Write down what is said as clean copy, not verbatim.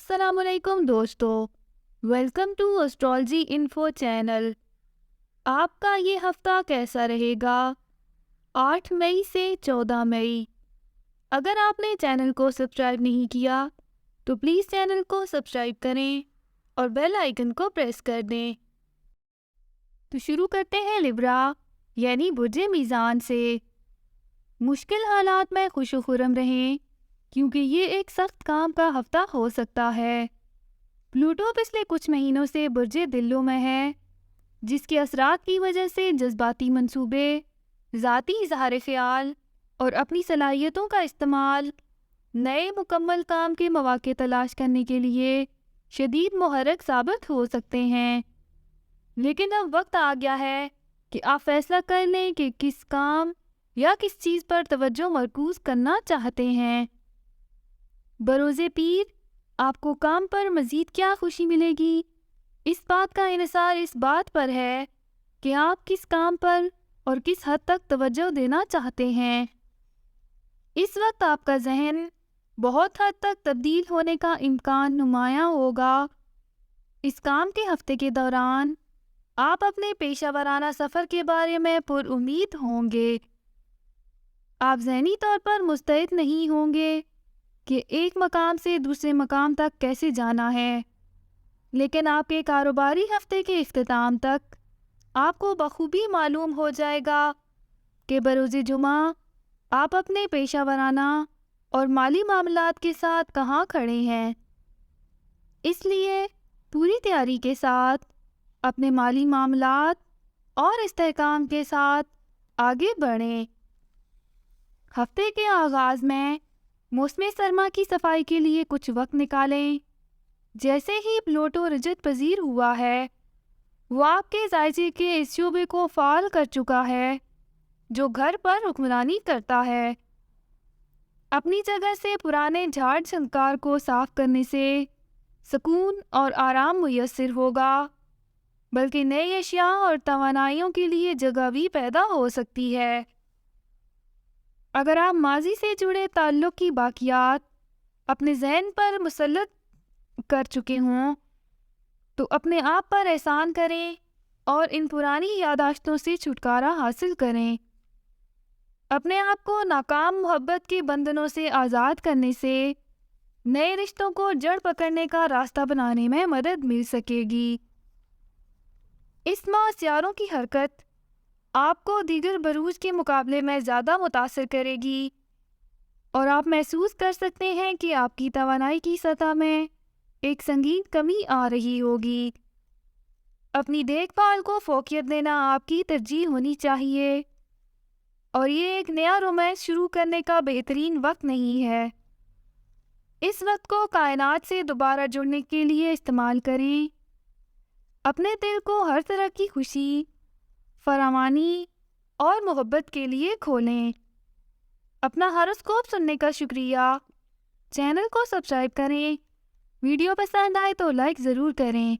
السلام علیکم دوستو، welcome to astrology info channel. آپ کا یہ ہفتہ کیسا رہے گا؟ 8 مئی سے 14 مئی۔ اگر آپ نے چینل کو سبسکرائب نہیں کیا تو پلیز چینل کو سبسکرائب کریں اور بیل آئیکن کو پریس کر دیں۔ تو شروع کرتے ہیں لبرا یعنی برج میزان سے۔ مشکل حالات میں خوش و خرم رہیں کیونکہ یہ ایک سخت کام کا ہفتہ ہو سکتا ہے۔ پلوٹو پچھلے کچھ مہینوں سے برج دلو میں ہے، جس کے اثرات کی وجہ سے جذباتی منصوبے، ذاتی اظہار خیال اور اپنی صلاحیتوں کا استعمال نئے مکمل کام کے مواقع تلاش کرنے کے لیے شدید محرک ثابت ہو سکتے ہیں۔ لیکن اب وقت آ گیا ہے کہ آپ فیصلہ کر لیں کہ کس کام یا کس چیز پر توجہ مرکوز کرنا چاہتے ہیں۔ بروز پیر آپ کو کام پر مزید کیا خوشی ملے گی؟ اس بات کا انحصار اس بات پر ہے کہ آپ کس کام پر اور کس حد تک توجہ دینا چاہتے ہیں۔ اس وقت آپ کا ذہن بہت حد تک تبدیل ہونے کا امکان نمایاں ہوگا۔ اس کام کے ہفتے کے دوران آپ اپنے پیشہ ورانہ سفر کے بارے میں پر امید ہوں گے۔ آپ ذہنی طور پر مستعد نہیں ہوں گے کہ ایک مقام سے دوسرے مقام تک کیسے جانا ہے، لیکن آپ کے کاروباری ہفتے کے اختتام تک آپ کو بخوبی معلوم ہو جائے گا کہ بروز جمعہ آپ اپنے پیشہ ورانہ اور مالی معاملات کے ساتھ کہاں کھڑے ہیں۔ اس لیے پوری تیاری کے ساتھ اپنے مالی معاملات اور استحکام کے ساتھ آگے بڑھیں۔ ہفتے کے آغاز میں موسم سرما کی صفائی کے لیے کچھ وقت نکالیں۔ جیسے ہی پلوٹو رجت پذیر ہوا ہے، وہ آپ کے جائزے کے اس شعبے کو فعال کر چکا ہے جو گھر پر حکمرانی کرتا ہے۔ اپنی جگہ سے پرانے جھاڑ جھنکار کو صاف کرنے سے سکون اور آرام میسر ہوگا، بلکہ نئی اشیاء اور توانائیوں کے لیے جگہ بھی پیدا ہو سکتی ہے۔ اگر آپ ماضی سے جڑے تعلق کی باقیات اپنے ذہن پر مسلط کر چکے ہوں تو اپنے آپ پر احسان کریں اور ان پرانی یادداشتوں سے چھٹکارا حاصل کریں۔ اپنے آپ کو ناکام محبت کے بندھنوں سے آزاد کرنے سے نئے رشتوں کو جڑ پکڑنے کا راستہ بنانے میں مدد مل سکے گی۔ اس ماہ سیاروں کی حرکت آپ کو دیگر بروج کے مقابلے میں زیادہ متاثر کرے گی اور آپ محسوس کر سکتے ہیں کہ آپ کی توانائی کی سطح میں ایک سنگین کمی آ رہی ہوگی۔ اپنی دیکھ بھال کو فوقیت دینا آپ کی ترجیح ہونی چاہیے اور یہ ایک نیا رومانس شروع کرنے کا بہترین وقت نہیں ہے۔ اس وقت کو کائنات سے دوبارہ جڑنے کے لیے استعمال کریں۔ اپنے دل کو ہر طرح کی خوشی، فراوانی اور محبت کے لیے کھولیں۔ اپنا ہاروسکوپ سننے کا شکریہ۔ چینل کو سبسکرائب کریں۔ ویڈیو پسند آئے تو لائک ضرور کریں۔